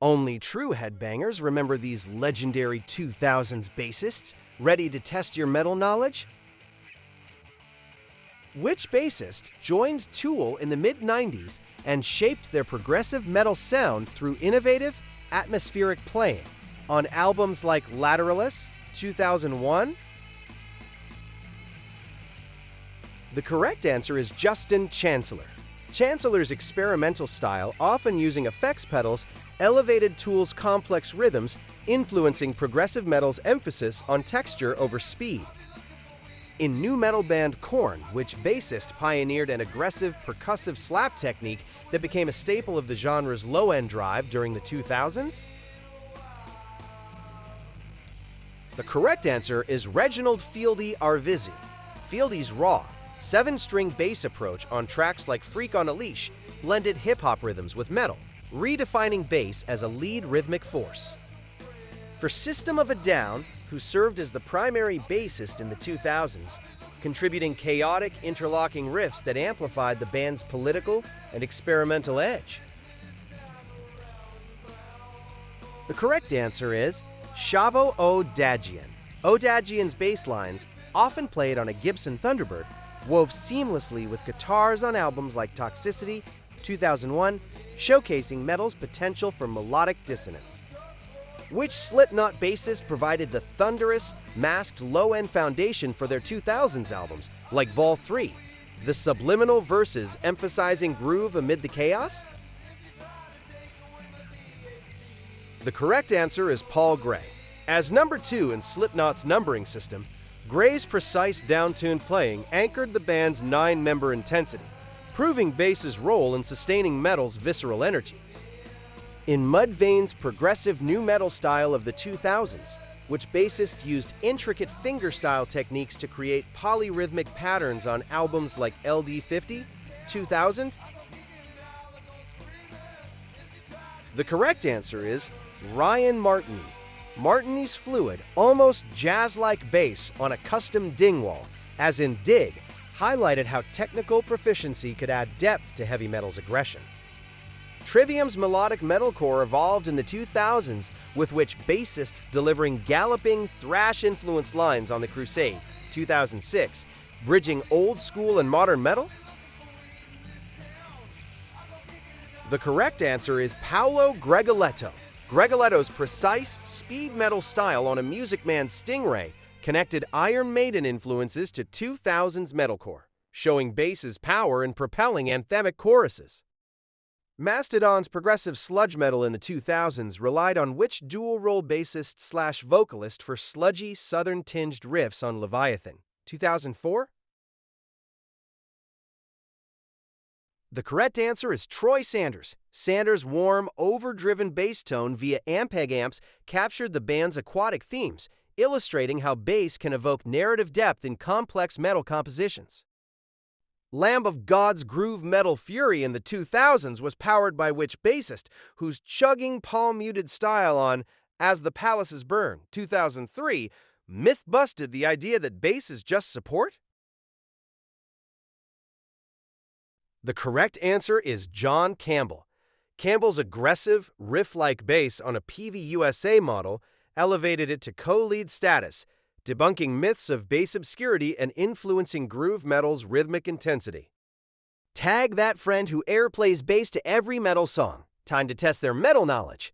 Only true headbangers remember these legendary 2000s bassists. Ready to test your metal knowledge? Which bassist joined Tool in the mid-90s and shaped their progressive metal sound through innovative, atmospheric playing on albums like Lateralis, 2001? The correct answer is Justin Chancellor. Chancellor's experimental style, often using effects pedals, elevated Tool's complex rhythms, influencing progressive metal's emphasis on texture over speed. In nu metal band Korn, which bassist pioneered an aggressive, percussive slap technique that became a staple of the genre's low-end drive during the 2000s? The correct answer is Reginald Fieldy Arvizi. Fieldy's raw, 7-string bass approach on tracks like Freak on a Leash blended hip-hop rhythms with metal, redefining bass as a lead rhythmic force. For System of a Down, who served as the primary bassist in the 2000s, contributing chaotic, interlocking riffs that amplified the band's political and experimental edge. The correct answer is Shavo O'Dagian. O'Dagian's bass lines, often played on a Gibson Thunderbird, wove seamlessly with guitars on albums like Toxicity, 2001, showcasing metal's potential for melodic dissonance. Which Slipknot bassist provided the thunderous, masked low-end foundation for their 2000s albums, like Vol 3, the subliminal verses emphasizing groove amid the chaos? The correct answer is Paul Gray. As number 2 in Slipknot's numbering system, Gray's precise down-tuned playing anchored the band's 9-member intensity, proving bass's role in sustaining metal's visceral energy. In Mudvayne's progressive nu metal style of the 2000s, which bassists used intricate fingerstyle techniques to create polyrhythmic patterns on albums like LD50, 2000? The correct answer is Ryan Martini. Martini's fluid, almost jazz-like bass on a custom dingwall, as in Dig, highlighted how technical proficiency could add depth to heavy metal's aggression. Trivium's melodic metalcore evolved in the 2000s, with which bassist delivering galloping, thrash-influenced lines on The Crusade, 2006, bridging old school and modern metal? The correct answer is Paolo Gregoletto. Gregoletto's precise, speed metal style on a Music Man Stingray connected Iron Maiden influences to 2000s metalcore, showing bass's power in propelling anthemic choruses. Mastodon's progressive sludge metal in the 2000s relied on which dual-role bassist/vocalist for sludgy, southern-tinged riffs on Leviathan, 2004? The correct answer is Troy Sanders. Sanders' warm, overdriven bass tone via Ampeg amps captured the band's aquatic themes, illustrating how bass can evoke narrative depth in complex metal compositions. Lamb of God's groove metal fury in the 2000s was powered by which bassist, whose chugging, palm-muted style on As the Palaces Burn, 2003, myth-busted the idea that bass is just support? The correct answer is John Campbell. Campbell's aggressive, riff-like bass on a PV-USA model elevated it to co-lead status, debunking myths of bass obscurity and influencing groove metal's rhythmic intensity. Tag that friend who airplays bass to every metal song. Time to test their metal knowledge.